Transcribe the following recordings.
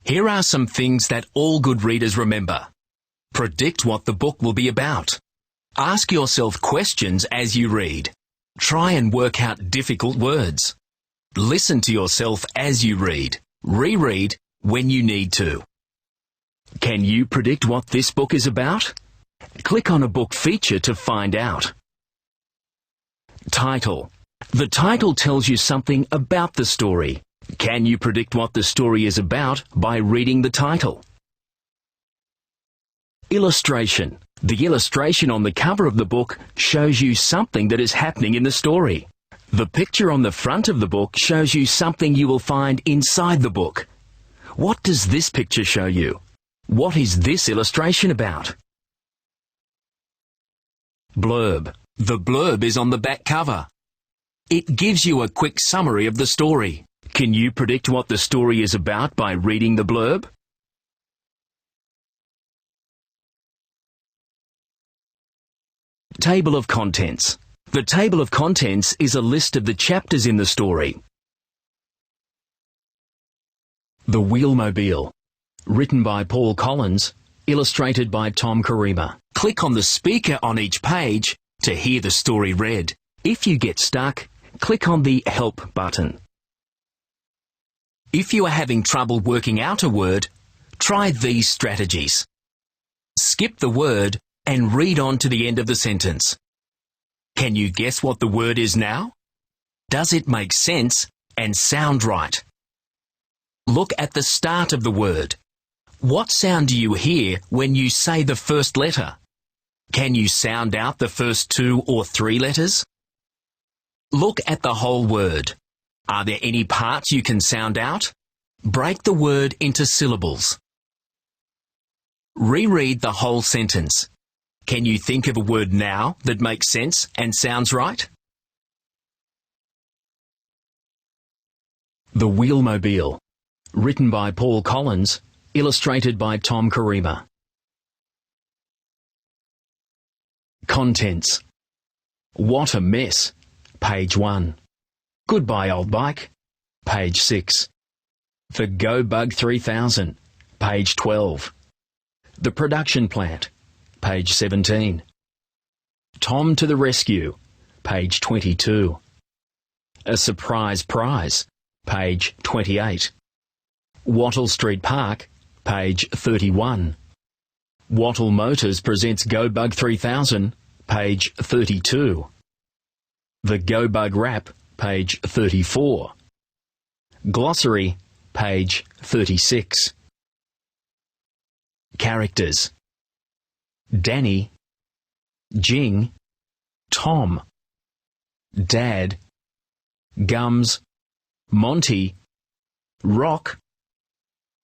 Here are some things that all good readers remember. Predict what the book will be about. Ask yourself questions as you read. Try and work out difficult words. Listen to yourself as you read. Reread when you need to. Can you predict what this book is about? Click on a book feature to find out. Title. The title tells you something about the story. Can you predict what the story is about by reading the title? Illustration. The illustration on the cover of the book shows you something that is happening in the story. The picture on the front of the book shows you something you will find inside the book. What does this picture show you? What is this illustration about? Blurb. The blurb is on the back cover. It gives you a quick summary of the story. Can you predict what the story is about by reading the blurb? Table of contents. The table of contents is a list of the chapters in the story. The Wheelmobile. Written by Paul Collins, illustrated by Tom Karima. Click on the speaker on each page to hear the story read. If you get stuck, click on the Help button. If you are having trouble working out a word, try these strategies. Skip the word and read on to the end of the sentence. Can you guess what the word is now? Does it make sense and sound right? Look at the start of the word. What sound do you hear when you say the first letter? Can you sound out the first 2 or 3 letters? Look at the whole word. Are there any parts you can sound out? Break the word into syllables. Reread the whole sentence. Can you think of a word now that makes sense and sounds right? The Wheelmobile. Written by Paul Collins, illustrated by Tom Karima. Contents. What a mess. Page 1. Goodbye old bike. Page 6. The Go Bug 3000. Page 12. The production plant. Page 17. Tom to the rescue. Page 22. A surprise prize. Page 28. Wattle Street Park. Page 31. Wattle Motors presents Go Bug 3000. Page 32. The Go Bug Wrap. Page 34. Glossary. Page 36. Characters. Danny, Jing, Tom, Dad, Gums, Monty, Rock,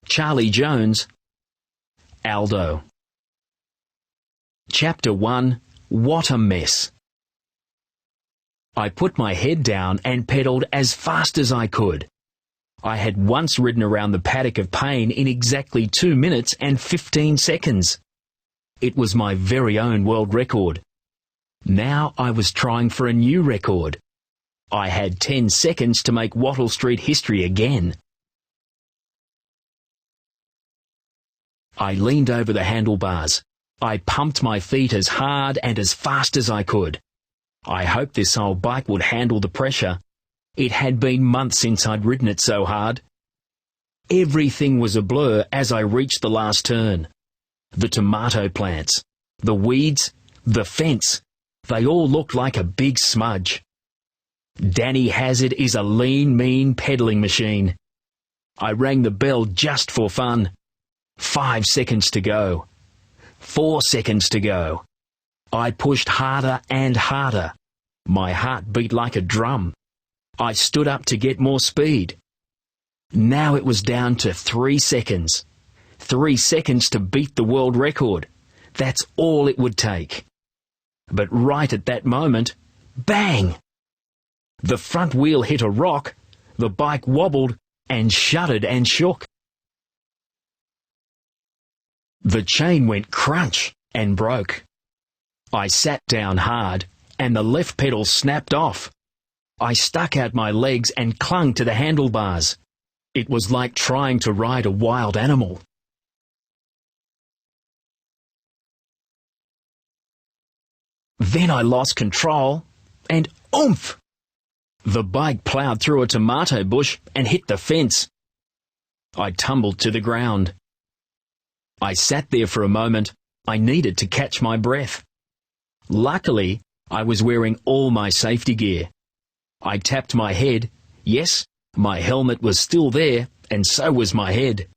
Charlie Jones, Aldo. Chapter 1. What a mess. I put my head down and pedalled as fast as I could. I had once ridden around the paddock of pain in exactly 2 minutes and 15 seconds. It was my very own world record. Now I was trying for a new record. I had 10 seconds to make Wattle Street history again. I leaned over the handlebars. I pumped my feet as hard and as fast as I could. I hoped this old bike would handle the pressure. It had been months since I'd ridden it so hard. Everything was a blur as I reached the last turn. The tomato plants, the weeds, the fence, they all looked like a big smudge. Danny Hazard is a lean, mean pedalling machine. I rang the bell just for fun. 5 seconds to go. 4 seconds to go. I pushed harder and harder. My heart beat like a drum. I stood up to get more speed. Now it was down to 3 seconds. 3 seconds to beat the world record. That's all it would take. But right at that moment, bang! The front wheel hit a rock, the bike wobbled and shuddered and shook. The chain went crunch and broke. I sat down hard and the left pedal snapped off. I stuck out my legs and clung to the handlebars. It was like trying to ride a wild animal. Then I lost control, and oomph! The bike ploughed through a tomato bush and hit the fence. I tumbled to the ground. I sat there for a moment. I needed to catch my breath. Luckily, I was wearing all my safety gear. I tapped my head. Yes, my helmet was still there, and so was my head.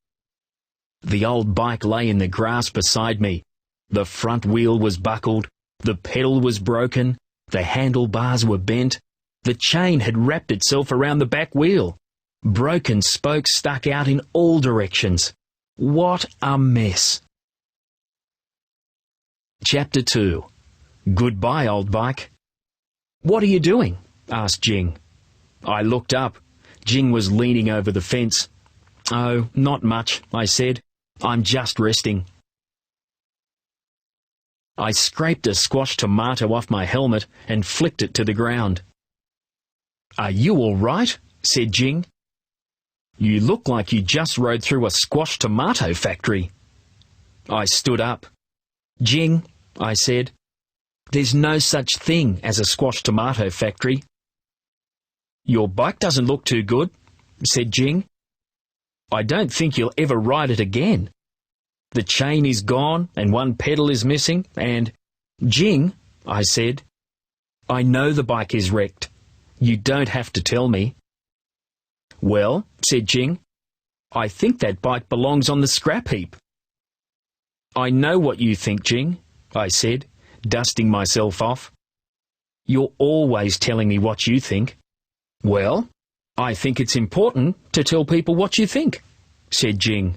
The old bike lay in the grass beside me. The front wheel was buckled, the pedal was broken, the handlebars were bent, the chain had wrapped itself around the back wheel. Broken spokes stuck out in all directions. What a mess. Chapter 2. Goodbye, old bike. What are you doing? Asked Jing. I looked up. Jing was leaning over the fence. Oh, not much, I said. I'm just resting. I scraped a squashed tomato off my helmet and flicked it to the ground. Are you all right? Said Jing. You look like you just rode through a squashed tomato factory. I stood up. Jing, I said, there's no such thing as a squashed tomato factory. Your bike doesn't look too good, said Jing. I don't think you'll ever ride it again. The chain is gone and one pedal is missing and... Jing, I said, I know the bike is wrecked. You don't have to tell me. Well, said Jing, I think that bike belongs on the scrap heap. I know what you think, Jing, I said, dusting myself off. You're always telling me what you think. Well, I think it's important to tell people what you think, said Jing.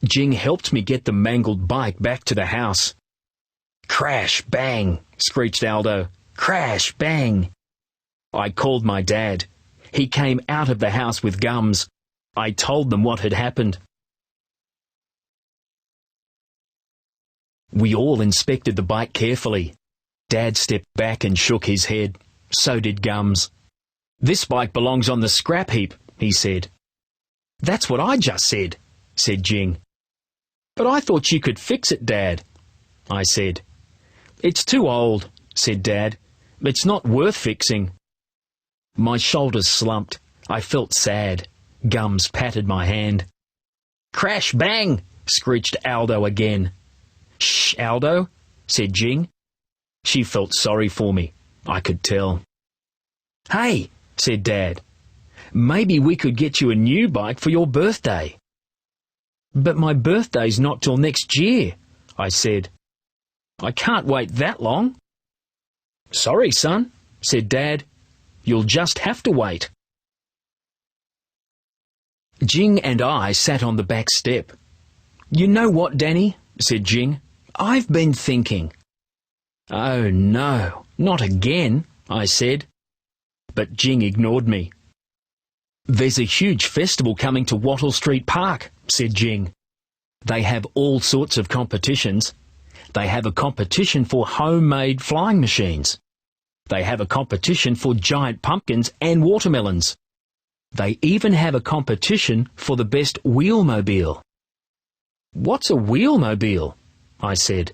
Jing helped me get the mangled bike back to the house. Crash, bang, screeched Aldo. Crash, bang. I called my dad. He came out of the house with gums. I told them what had happened. We all inspected the bike carefully. Dad stepped back and shook his head. So did Gums. This bike belongs on the scrap heap, he said. That's what I just said Jing. But I thought you could fix it, Dad, I said. It's too old, said Dad. It's not worth fixing. My shoulders slumped. I felt sad. Gums patted my hand. Crash, bang, screeched Aldo again. Shh, Aldo, said Jing. She felt sorry for me. I could tell. Hey, said Dad, maybe we could get you a new bike for your birthday. But my birthday's not till next year, I said. I can't wait that long. Sorry, son, said Dad. You'll just have to wait. Jing and I sat on the back step. You know what, Danny, said Jing. I've been thinking. Oh no, not again, I said. But Jing ignored me. There's a huge festival coming to Wattle Street Park, said Jing. They have all sorts of competitions. They have a competition for homemade flying machines. They have a competition for giant pumpkins and watermelons. They even have a competition for the best Wheelmobile. What's a Wheelmobile? I said.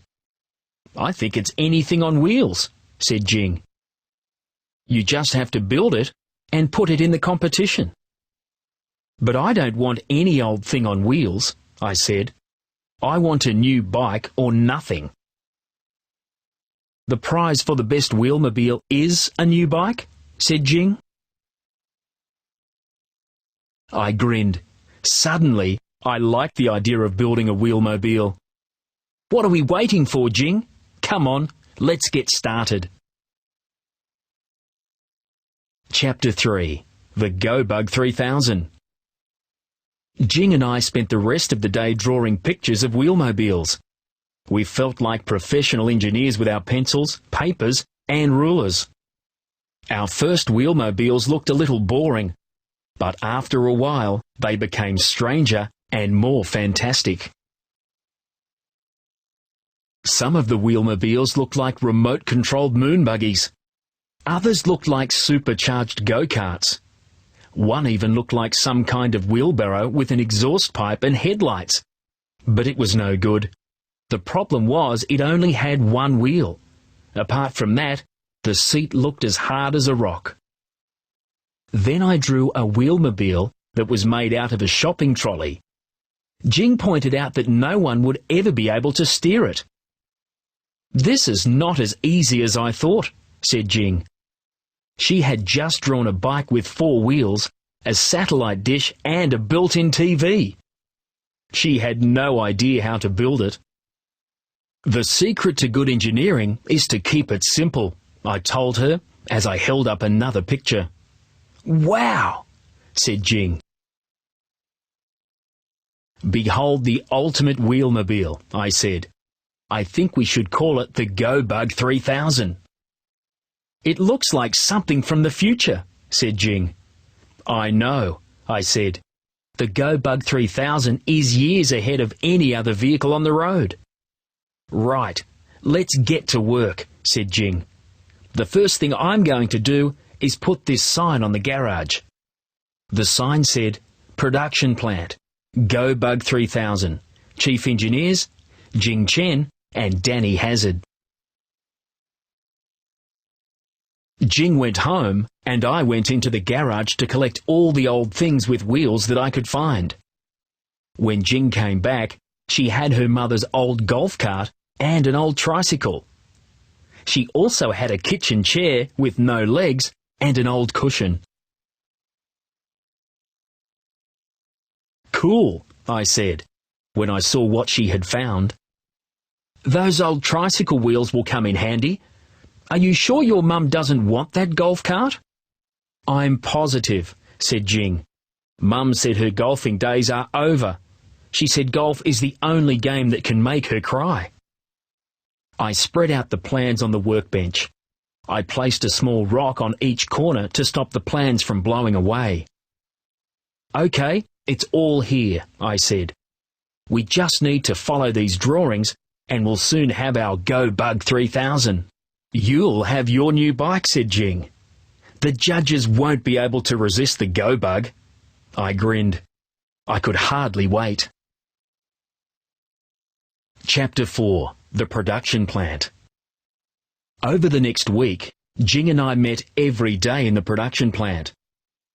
I think it's anything on wheels, said Jing. You just have to build it and put it in the competition. But I don't want any old thing on wheels, I said. I want a new bike or nothing. The prize for the best Wheelmobile is a new bike, said Jing. I grinned. Suddenly, I liked the idea of building a Wheelmobile. What are we waiting for, Jing? Come on, let's get started. Chapter 3. The Go Bug 3000. Jing and I spent the rest of the day drawing pictures of Wheelmobiles. We felt like professional engineers with our pencils, papers, and rulers. Our first Wheelmobiles looked a little boring, but after a while they became stranger and more fantastic. Some of the Wheelmobiles looked like remote-controlled moon buggies. Others looked like supercharged go-karts. One even looked like some kind of wheelbarrow with an exhaust pipe and headlights. But it was no good. The problem was it only had one wheel. Apart from that, the seat looked as hard as a rock. Then I drew a Wheelmobile that was made out of a shopping trolley. Jing pointed out that no one would ever be able to steer it. "This is not as easy as I thought," said Jing. She had just drawn a bike with 4 wheels, a satellite dish and a built-in TV. She had no idea how to build it. "The secret to good engineering is to keep it simple," I told her as I held up another picture. "Wow!" said Jing. "Behold the ultimate Wheelmobile," I said. "I think we should call it the Go-Bug 3000. "It looks like something from the future," said Jing. "I know," I said. "The Go-Bug 3000 is years ahead of any other vehicle on the road." "Right, let's get to work," said Jing. "The first thing I'm going to do is put this sign on the garage." The sign said, "Production Plant, Go-Bug 3000, Chief Engineers, Jing Chen and Danny Hazard." Jing went home and I went into the garage to collect all the old things with wheels that I could find. When Jing came back, she had her mother's old golf cart and an old tricycle. She also had a kitchen chair with no legs and an old cushion. "Cool," I said, when I saw what she had found. "Those old tricycle wheels will come in handy. Are you sure your mum doesn't want that golf cart?" "I'm positive," said Jing. "Mum said her golfing days are over. She said golf is the only game that can make her cry." I spread out the plans on the workbench. I placed a small rock on each corner to stop the plans from blowing away. "Okay, it's all here," I said. "We just need to follow these drawings and we'll soon have our Go-Bug 3000. "You'll have your new bike," said Jing. "The judges won't be able to resist the Go-Bug." I grinned. I could hardly wait. Chapter 4. The Production Plant. Over the next week, Jing and I met every day in the production plant.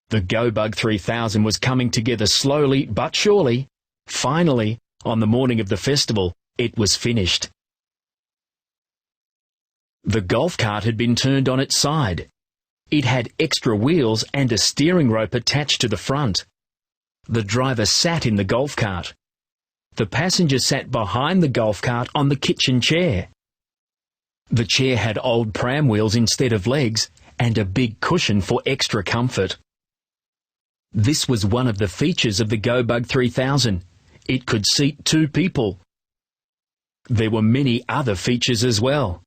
The Go-Bug 3000 was coming together slowly but surely. Finally, on the morning of the festival, it was finished. The golf cart had been turned on its side. It had extra wheels and a steering rope attached to the front. The driver sat in the golf cart. The passenger sat behind the golf cart on the kitchen chair. The chair had old pram wheels instead of legs and a big cushion for extra comfort. This was one of the features of the Go-Bug 3000. It could seat 2 people. There were many other features as well.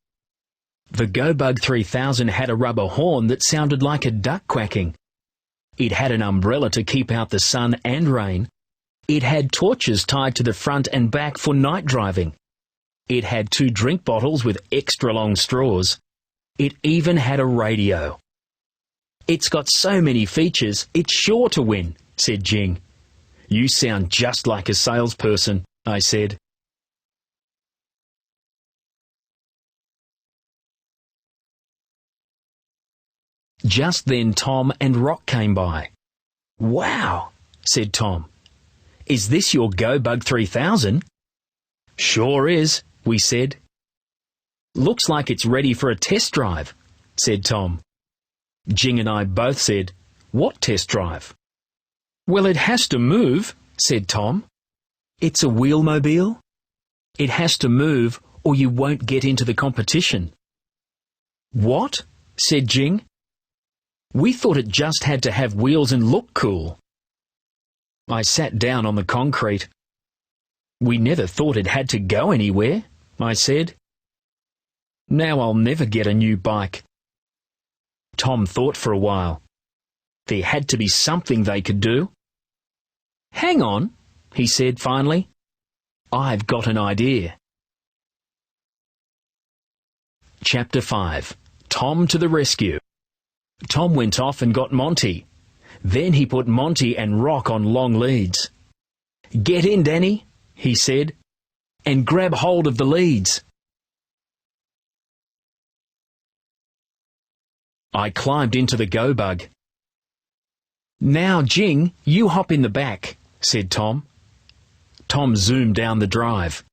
The Go-Bug 3000 had a rubber horn that sounded like a duck quacking. It had an umbrella to keep out the sun and rain. It had torches tied to the front and back for night driving. It had 2 drink bottles with extra long straws. It even had a radio. "It's got so many features, it's sure to win," said Jing. "You sound just like a salesperson," I said. Just then Tom and Rock came by. "Wow," said Tom. "Is this your Go-Bug 3000? "Sure is," we said. "Looks like it's ready for a test drive," said Tom. Jing and I both said, "What test drive?" "Well, it has to move," said Tom. "It's a Wheelmobile. It has to move or you won't get into the competition." "What?" said Jing. "We thought it just had to have wheels and look cool." I sat down on the concrete. "We never thought it had to go anywhere," I said. "Now I'll never get a new bike." Tom thought for a while. There had to be something they could do. "Hang on," he said finally. "I've got an idea." Chapter 5. Tom to the Rescue. Tom went off and got Monty. Then he put Monty and Rock on long leads. "Get in, Danny," he said, "and grab hold of the leads." I climbed into the go-bug. "Now, Jing, you hop in the back," said Tom. Tom zoomed down the drive.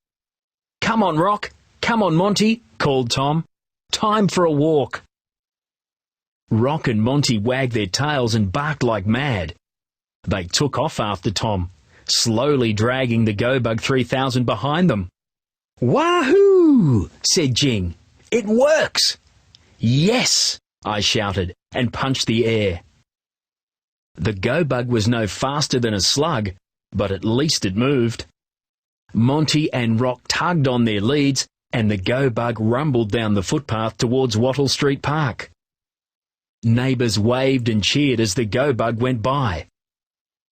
"Come on, Rock! Come on, Monty!" called Tom. "Time for a walk." Rock and Monty wagged their tails and barked like mad. They took off after Tom, slowly dragging the go-bug 3000 behind them. "Wahoo!" said Jing. "It works!" "Yes!" I shouted and punched the air. The go-bug was no faster than a slug, but at least it moved. Monty and Rock tugged on their leads, and the go-bug rumbled down the footpath towards Wattle Street Park. Neighbours waved and cheered as the go-bug went by.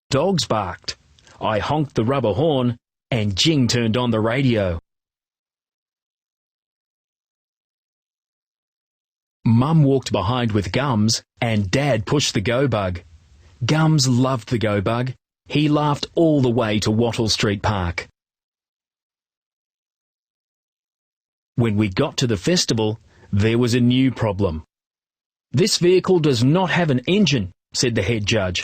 Dogs barked. I honked the rubber horn, and Jing turned on the radio. Mum walked behind with Gums, and Dad pushed the go-bug. Gums loved the go-bug. He laughed all the way to Wattle Street Park. When we got to the festival, there was a new problem. "This vehicle does not have an engine," said the head judge.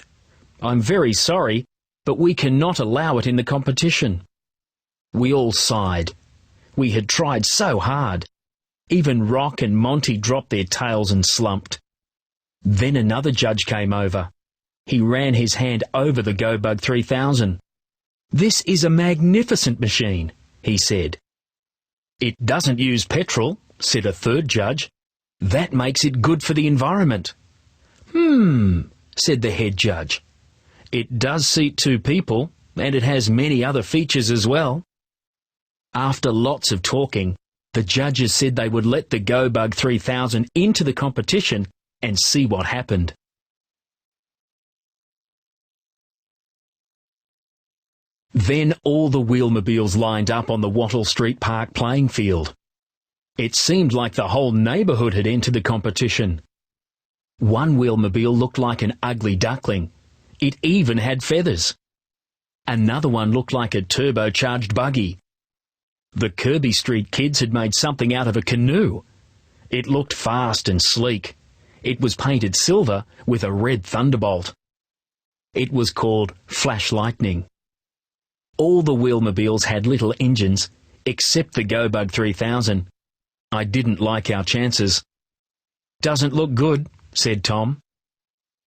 "I'm very sorry, but we cannot allow it in the competition." We all sighed. We had tried so hard. Even Rock and Monty dropped their tails and slumped. Then another judge came over. He ran his hand over the go-bug 3000. "This is a magnificent machine," he said. "It doesn't use petrol," said a third judge. "That makes it good for the environment." Said the head judge. "It does seat 2 people, and it has many other features as well." After lots of talking, the judges said they would let the go-bug 3000 into the competition and see what happened. Then all the Wheelmobiles lined up on the Wattle Street Park playing field. It seemed like the whole neighbourhood had entered the competition. One Wheelmobile looked like an ugly duckling. It even had feathers. Another one looked like a turbocharged buggy. The Kirby Street kids had made something out of a canoe. It looked fast and sleek. It was painted silver with a red thunderbolt. It was called Flash Lightning. All the Wheelmobiles had little engines, except the go-bug 3000. I didn't like our chances. "Doesn't look good," said Tom.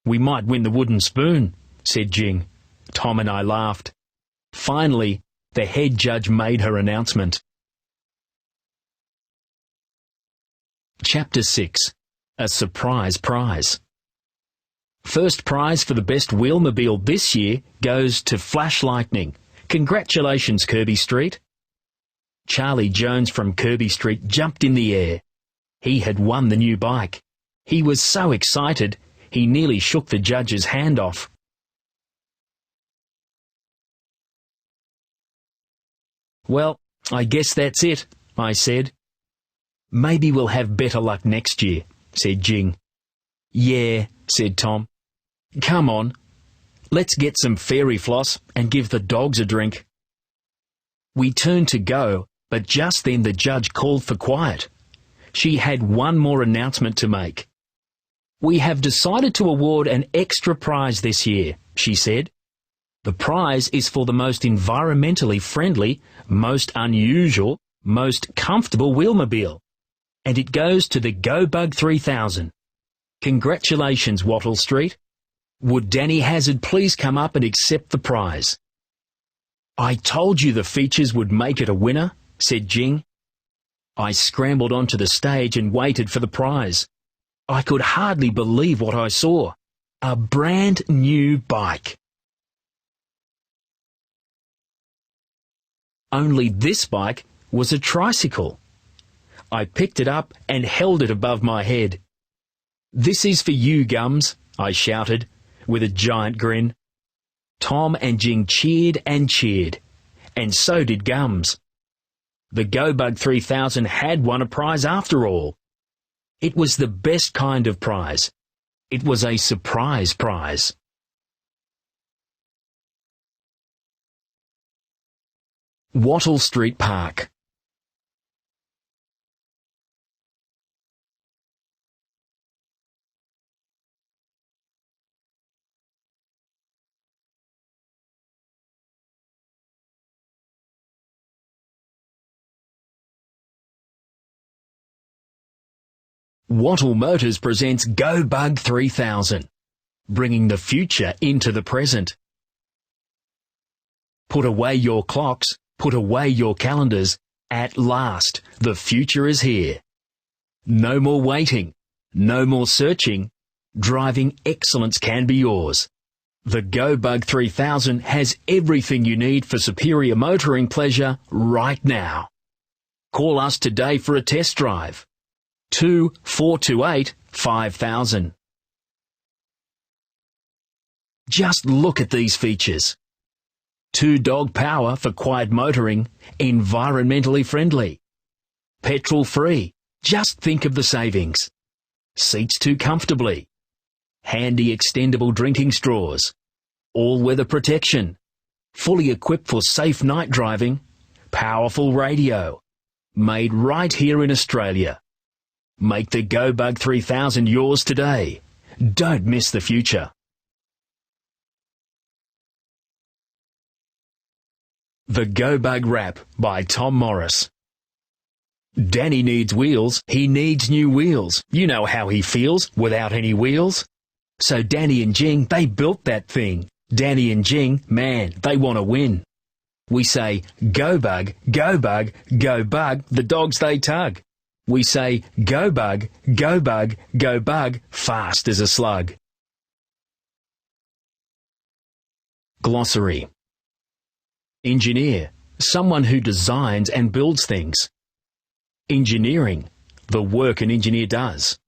"We might win the wooden spoon," said Jing. Tom and I laughed. Finally, the head judge made her announcement. Chapter 6. A Surprise Prize. First prize for the best Wheelmobile this year goes to Flash Lightning. Congratulations, Kirby Street. Charlie Jones from Kirby Street jumped in the air. He had won the new bike. He was so excited, he nearly shook the judge's hand off. "Well, I guess that's it," I said. "Maybe we'll have better luck next year," said Jing. "Yeah," said Tom. "Come on. Let's get some fairy floss and give the dogs a drink." We turned to go, but just then the judge called for quiet. She had one more announcement to make. "We have decided to award an extra prize this year," she said. "The prize is for the most environmentally friendly, most unusual, most comfortable Wheelmobile, and it goes to the go-bug 3000. Congratulations, Wattle Street. Would Danny Hazard please come up and accept the prize?" "I told you the features would make it a winner," said Jing. I scrambled onto the stage and waited for the prize. I could hardly believe what I saw. A brand new bike. Only this bike was a tricycle. I picked it up and held it above my head. "This is for you, Gums," I shouted, with a giant grin. Tom and Jing cheered, and so did Gums. The go-bug 3000 had won a prize after all. It was the best kind of prize. It was a surprise prize. Wattle Street Park. Wattle Motors presents Go Bug 3000, bringing the future into the present. Put away your clocks, put away your calendars. At last, the future is here. No more waiting, no more searching. Driving excellence can be yours. The Go Bug 3000 has everything you need for superior motoring pleasure right now. Call us today for a test drive. 2428-5000. Just look at these features. 2-dog power for quiet motoring, environmentally friendly. Petrol free, just think of the savings. Seats too comfortably. Handy extendable drinking straws. All-weather protection. Fully equipped for safe night driving. Powerful radio. Made right here in Australia. Make the Go Bug 3000 yours today. Don't miss the future. The Go Bug Rap by Tom Morris. Danny needs wheels, he needs new wheels. You know how he feels without any wheels. So Danny and Jing, they built that thing. Danny and Jing, man, they want to win. We say, go bug, go bug, go bug, the dogs they tug. We say, go bug, go bug, go bug, fast as a slug. Glossary. Engineer, someone who designs and builds things. Engineering, the work an engineer does.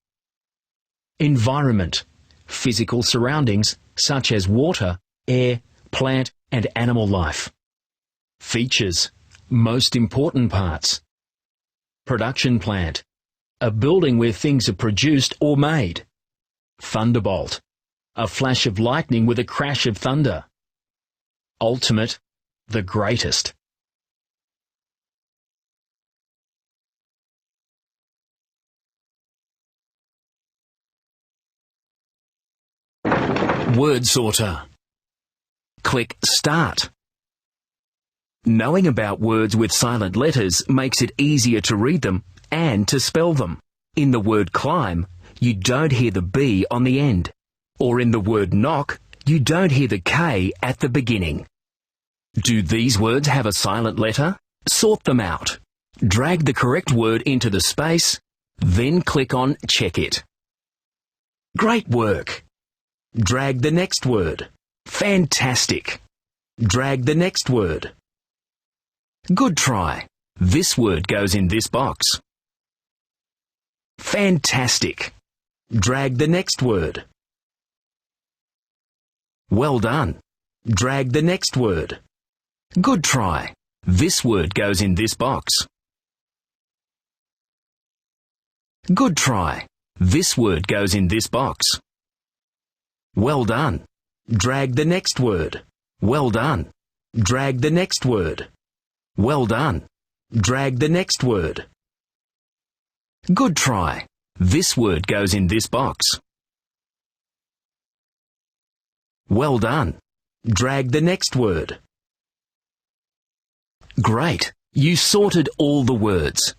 Environment, physical surroundings such as water, air, plant and animal life. Features, most important parts. Production plant, a building where things are produced or made. Thunderbolt, a flash of lightning with a crash of thunder. Ultimate, the greatest. Word sorter. Click Start. Knowing about words with silent letters makes it easier to read them and to spell them. In the word climb, you don't hear the B on the end. Or in the word knock, you don't hear the K at the beginning. Do these words have a silent letter? Sort them out. Drag the correct word into the space, then click on Check It. Great work! Drag the next word. Fantastic! Drag the next word. Good try. This word goes in this box. Fantastic. Drag the next word. Well done. Drag the next word. Good try. This word goes in this box. Good try. This word goes in this box. Well done. Drag the next word. Well done. Drag the next word. Well done. Drag the next word. Good try. This word goes in this box. Well done. Drag the next word. Great. You sorted all the words.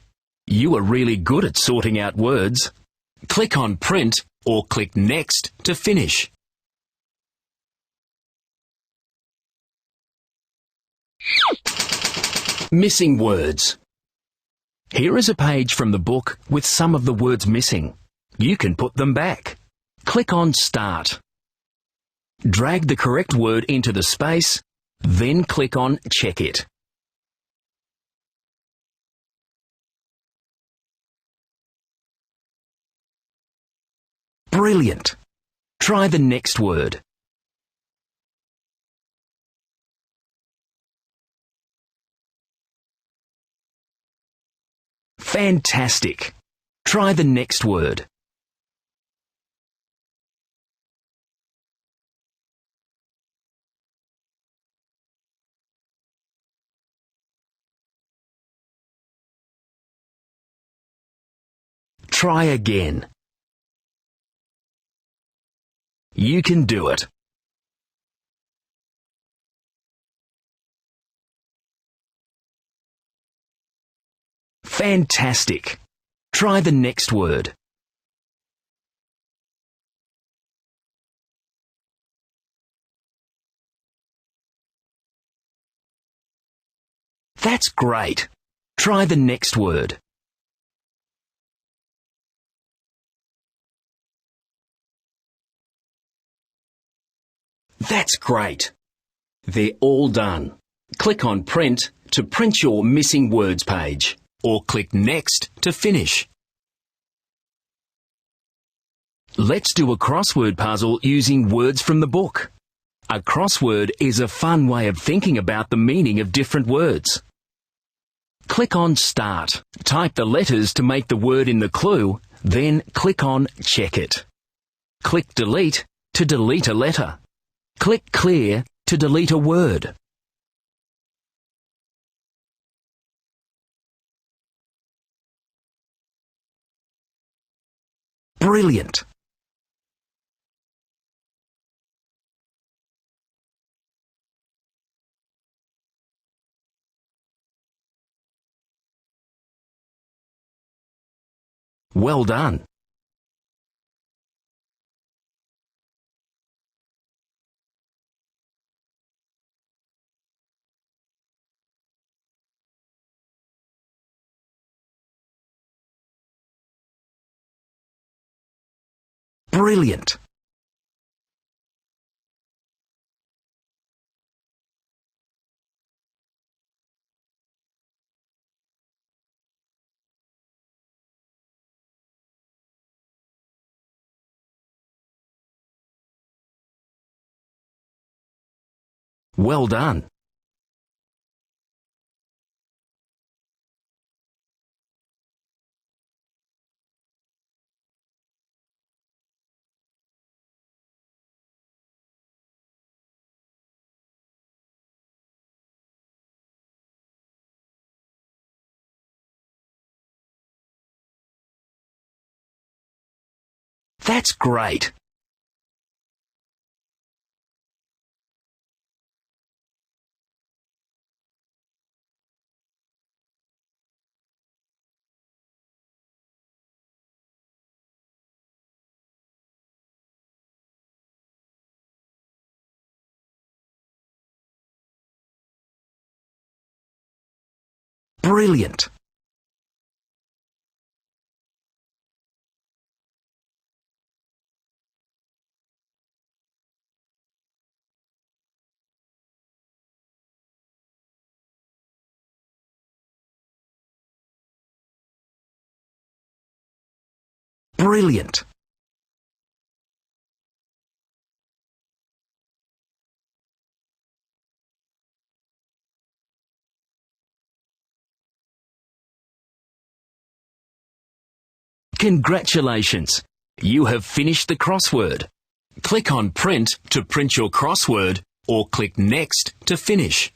You are really good at sorting out words. Click on Print or click Next to finish. Missing words. Here is a page from the book with some of the words missing. You can put them back. Click on Start. Drag the correct word into the space, then click on Check It. Brilliant! Try the next word. Fantastic! Try the next word. Try again. You can do it. Fantastic. Try the next word. That's great. Try the next word. That's great. They're all done. Click on Print to print your missing words page, or click Next to finish. Let's do a crossword puzzle using words from the book. A crossword is a fun way of thinking about the meaning of different words. Click on Start. Type the letters to make the word in the clue, then click on Check It. Click Delete to delete a letter. Click Clear to delete a word. Brilliant! Well done! Brilliant! Well done! That's great! Brilliant! Brilliant! Congratulations! You have finished the crossword. Click on Print to print your crossword, or click Next to finish.